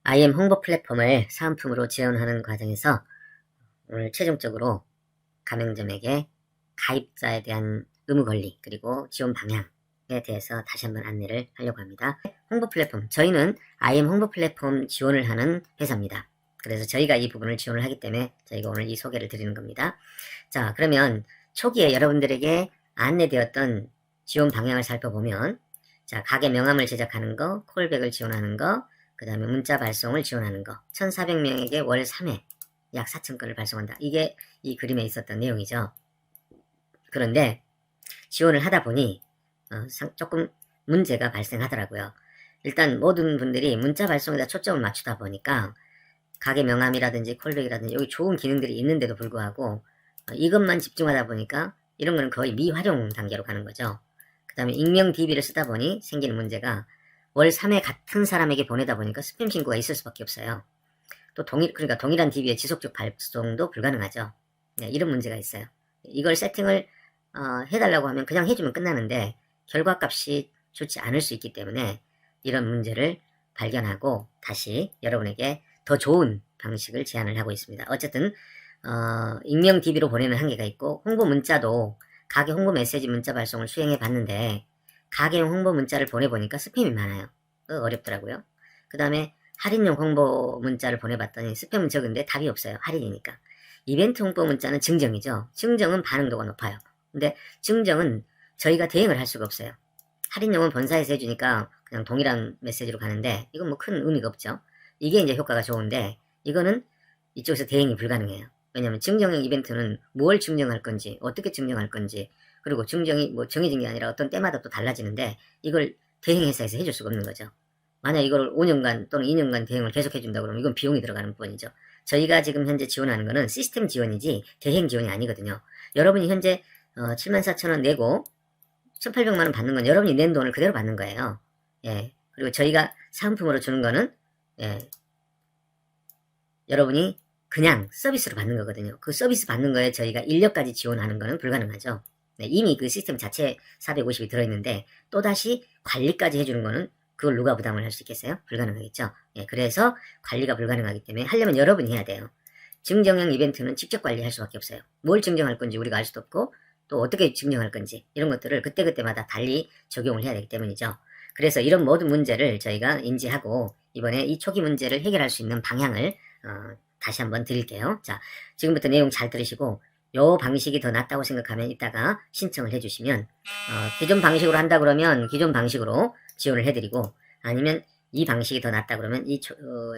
IM 홍보 플랫폼을 사은품으로 지원하는 과정에서 오늘 최종적으로 가맹점에게 가입자에 대한 의무 권리 그리고 지원 방향에 대해서 다시 한번 안내를 하려고 합니다. 홍보 플랫폼, 저희는 IM 홍보 플랫폼 지원을 하는 회사입니다. 그래서 저희가 이 부분을 지원을 하기 때문에 저희가 오늘 이 소개를 드리는 겁니다. 자, 그러면 초기에 여러분들에게 안내되었던 지원 방향을 살펴보면, 자, 가게 명함을 제작하는 거, 콜백을 지원하는 거, 그 다음에 문자 발송을 지원하는 거, 1,400명에게 월 3회 약 4,000건을 발송한다. 이게 이 그림에 있었던 내용이죠. 그런데 지원을 하다 보니 조금 문제가 발생하더라고요. 일단 모든 분들이 문자 발송에다 초점을 맞추다 보니까 가게 명함이라든지 콜백이라든지 여기 좋은 기능들이 있는데도 불구하고 이것만 집중하다 보니까 이런 거는 거의 미활용 단계로 가는 거죠. 그 다음에 익명 DB를 쓰다 보니 생기는 문제가 월 3회 같은 사람에게 보내다 보니까 스팸 신고가 있을 수밖에 없어요. 또 그러니까 동일한 DB의 지속적 발송도 불가능하죠. 네, 이런 문제가 있어요. 이걸 세팅을 해달라고 하면 그냥 해주면 끝나는데 결과값이 좋지 않을 수 있기 때문에 이런 문제를 발견하고 다시 여러분에게 더 좋은 방식을 제안을 하고 있습니다. 어쨌든 익명 DB로 보내는 한계가 있고 홍보 문자도 가게 홍보 메시지 문자 발송을 수행해 봤는데 가게용 홍보 문자를 보내보니까 스팸이 많아요. 어렵더라고요. 그 다음에 할인용 홍보 문자를 보내봤더니 스팸은 적은데 답이 없어요. 할인이니까. 이벤트 홍보 문자는 증정이죠. 증정은 반응도가 높아요. 근데 증정은 저희가 대행을 할 수가 없어요. 할인용은 본사에서 해주니까 그냥 동일한 메시지로 가는데 이건 뭐 큰 의미가 없죠. 이게 이제 효과가 좋은데 이거는 이쪽에서 대행이 불가능해요. 왜냐면 증정형 이벤트는 뭘 증정할 건지 어떻게 증정할 건지 그리고 증정이 뭐 정해진 게 아니라 어떤 때마다 또 달라지는데 이걸 대행회사에서 해줄 수가 없는 거죠. 만약 이걸 5년간 또는 2년간 대행을 계속 해준다 그러면 이건 비용이 들어가는 부분이죠. 저희가 지금 현재 지원하는 거는 시스템 지원이지 대행 지원이 아니거든요. 여러분이 현재 74,000원 내고 1,800만원 받는 건 여러분이 낸 돈을 그대로 받는 거예요. 예. 그리고 저희가 사은품으로 주는 거는 여러분이 그냥 서비스로 받는 거거든요. 그 서비스 받는 거에 저희가 인력까지 지원하는 거는 불가능하죠. 네, 이미 그 시스템 자체 450이 들어있는데 또다시 관리까지 해주는 거는 그걸 누가 부담을 할 수 있겠어요? 불가능하겠죠. 예, 그래서 관리가 불가능하기 때문에 하려면 여러분이 해야 돼요. 증정형 이벤트는 직접 관리할 수밖에 없어요. 뭘 증정할 건지 우리가 알 수도 없고 또 어떻게 증정할 건지 이런 것들을 그때그때마다 달리 적용을 해야 되기 때문이죠. 그래서 이런 모든 문제를 저희가 인지하고 이번에 이 초기 문제를 해결할 수 있는 방향을 다시 한번 드릴게요. 자, 지금부터 내용 잘 들으시고 요 방식이 더 낫다고 생각하면 이따가 신청을 해주시면 기존 방식으로 한다 그러면 기존 방식으로 지원을 해드리고 아니면 이 방식이 더 낫다 그러면 이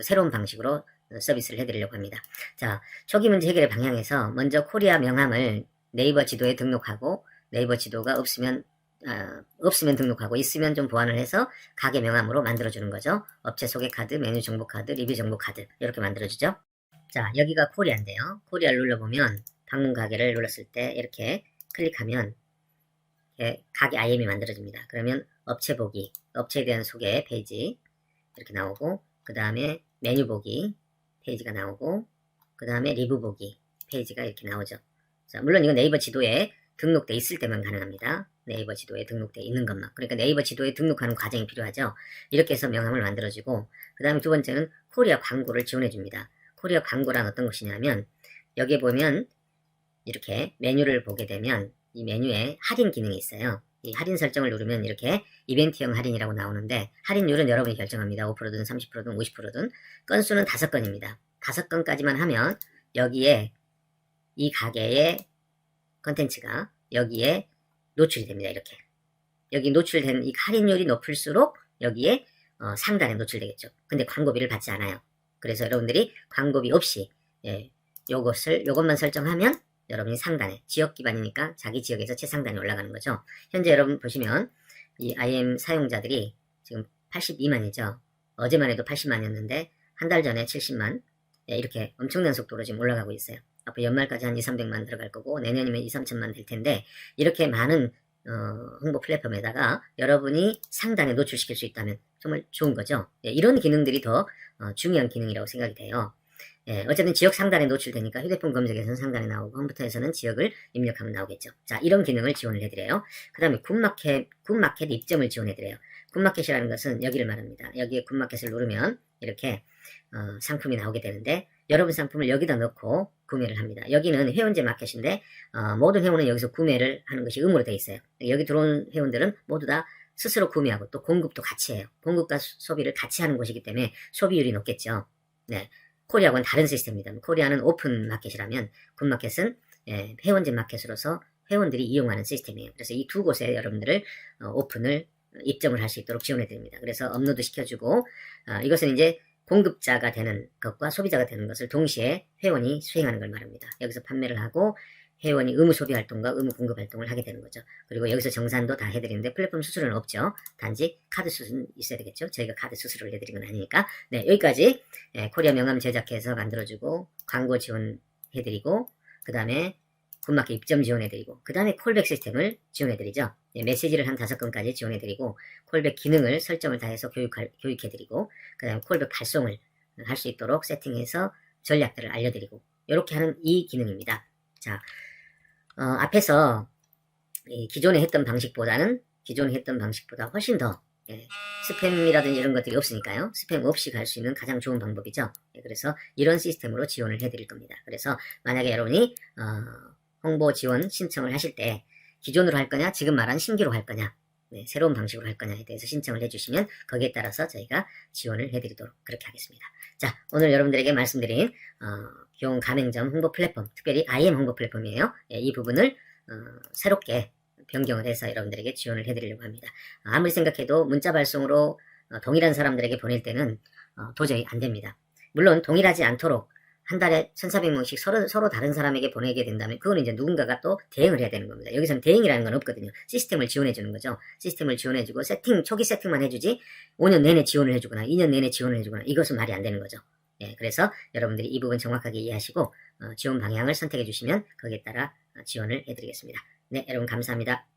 새로운 방식으로 서비스를 해드리려고 합니다. 자, 초기 문제 해결의 방향에서 먼저 코리아 명함을 네이버 지도에 등록하고 네이버 지도가 없으면 등록하고 있으면 좀 보완을 해서 가게 명함으로 만들어주는 거죠. 업체 소개 카드, 메뉴 정보 카드, 리뷰 정보 카드 이렇게 만들어주죠. 자, 여기가 코리아인데요. 코리아를 눌러보면 방문 가게를 눌렀을 때 이렇게 클릭하면 가게 IM이 만들어집니다. 그러면 업체 보기, 업체에 대한 소개 페이지 이렇게 나오고 그 다음에 메뉴 보기 페이지가 나오고 그 다음에 리뷰 보기 페이지가 이렇게 나오죠. 자, 물론 이건 네이버 지도에 등록돼 있을 때만 가능합니다. 네이버 지도에 등록돼 있는 것만. 그러니까 네이버 지도에 등록하는 과정이 필요하죠. 이렇게 해서 명함을 만들어주고 그 다음에 두 번째는 코리아 광고를 지원해줍니다. 코리아 광고란 어떤 것이냐면 여기에 보면 이렇게 메뉴를 보게 되면 이 메뉴에 할인 기능이 있어요. 이 할인 설정을 누르면 이렇게 이벤트형 할인이라고 나오는데 할인율은 여러분이 결정합니다. 5%든 30%든 50%든 건수는 5건입니다. 5건까지만 하면 여기에 이 가게의 컨텐츠가 여기에 노출이 됩니다. 이렇게 여기 노출된 이 할인율이 높을수록 여기에 상단에 노출되겠죠. 근데 광고비를 받지 않아요. 그래서 여러분들이 광고비 없이 요것만 설정하면 여러분이 상단에 지역 기반이니까 자기 지역에서 최상단에 올라가는 거죠. 현재 여러분 보시면 이 IM 사용자들이 지금 82만이죠. 어제만 해도 80만이었는데 한 달 전에 70만 이렇게 엄청난 속도로 지금 올라가고 있어요. 앞으로 연말까지 한 2, 300만 들어갈 거고 내년이면 2, 3천만 될 텐데 이렇게 많은 홍보 플랫폼에다가 여러분이 상단에 노출시킬 수 있다면 정말 좋은 거죠. 이런 기능들이 더 중요한 기능이라고 생각이 돼요. 어쨌든 지역 상단에 노출되니까 휴대폰 검색에서는 상단에 나오고 컴퓨터에서는 지역을 입력하면 나오겠죠. 자, 이런 기능을 지원을 해드려요. 그 다음에 굿마켓 입점을 지원해드려요. 굿마켓이라는 것은 여기를 말합니다. 여기에 굿마켓을 누르면 이렇게 상품이 나오게 되는데 여러분 상품을 여기다 넣고 구매를 합니다. 여기는 회원제 마켓인데 모든 회원은 여기서 구매를 하는 것이 의무로 되어 있어요. 여기 들어온 회원들은 모두 다 스스로 구매하고 또 공급도 같이 해요. 공급과 소비를 같이 하는 곳이기 때문에 소비율이 높겠죠. 네. 코리아하고는 다른 시스템입니다. 코리아는 오픈 마켓이라면 굿마켓은 회원제 마켓으로서 회원들이 이용하는 시스템이에요. 그래서 이 두 곳에 여러분들을 오픈을 입점을 할 수 있도록 지원해 드립니다. 그래서 업로드 시켜주고 이것은 이제 공급자가 되는 것과 소비자가 되는 것을 동시에 회원이 수행하는 걸 말합니다. 여기서 판매를 하고 회원이 의무 소비 활동과 의무 공급 활동을 하게 되는 거죠. 그리고 여기서 정산도 다 해드리는데 플랫폼 수수료는 없죠. 단지 카드 수수는 있어야 되겠죠. 저희가 카드 수수료를 해드리는 건 아니니까. 네, 여기까지 코리아 명함 제작해서 만들어주고 광고 지원해드리고 그 다음에 굿마켓 입점 지원해드리고 그 다음에 콜백 시스템을 지원해드리죠. 메시지를 한 5건까지 지원해드리고 콜백 기능을 설정을 다 해서 교육해드리고 그 다음에 콜백 발송을 할 수 있도록 세팅해서 전략들을 알려드리고 이렇게 하는 이 기능입니다. 자, 앞에서 기존에 했던 방식보다 훨씬 더 스팸이라든지 이런 것들이 없으니까요. 스팸 없이 갈 수 있는 가장 좋은 방법이죠. 그래서 이런 시스템으로 지원을 해드릴 겁니다. 그래서 만약에 여러분이 홍보 지원 신청을 하실 때 기존으로 할 거냐, 지금 말한 신규로 할 거냐, 새로운 방식으로 할 거냐에 대해서 신청을 해주시면 거기에 따라서 저희가 지원을 해드리도록 그렇게 하겠습니다. 자, 오늘 여러분들에게 말씀드린 기용 가맹점 홍보 플랫폼, 특별히 IM 홍보 플랫폼이에요. 이 부분을 새롭게 변경을 해서 여러분들에게 지원을 해드리려고 합니다. 아무리 생각해도 문자 발송으로 동일한 사람들에게 보낼 때는 도저히 안 됩니다. 물론 동일하지 않도록 한 달에 1,400명씩 서로 다른 사람에게 보내게 된다면 그거는 이제 누군가가 또 대응을 해야 되는 겁니다. 여기서는 대응이라는 건 없거든요. 시스템을 지원해 주는 거죠. 시스템을 지원해주고 초기 세팅만 해주지 5년 내내 지원을 해주거나 2년 내내 지원을 해주거나 이것은 말이 안 되는 거죠. 그래서 여러분들이 이 부분 정확하게 이해하시고 지원 방향을 선택해 주시면 거기에 따라 지원을 해드리겠습니다. 네, 여러분 감사합니다.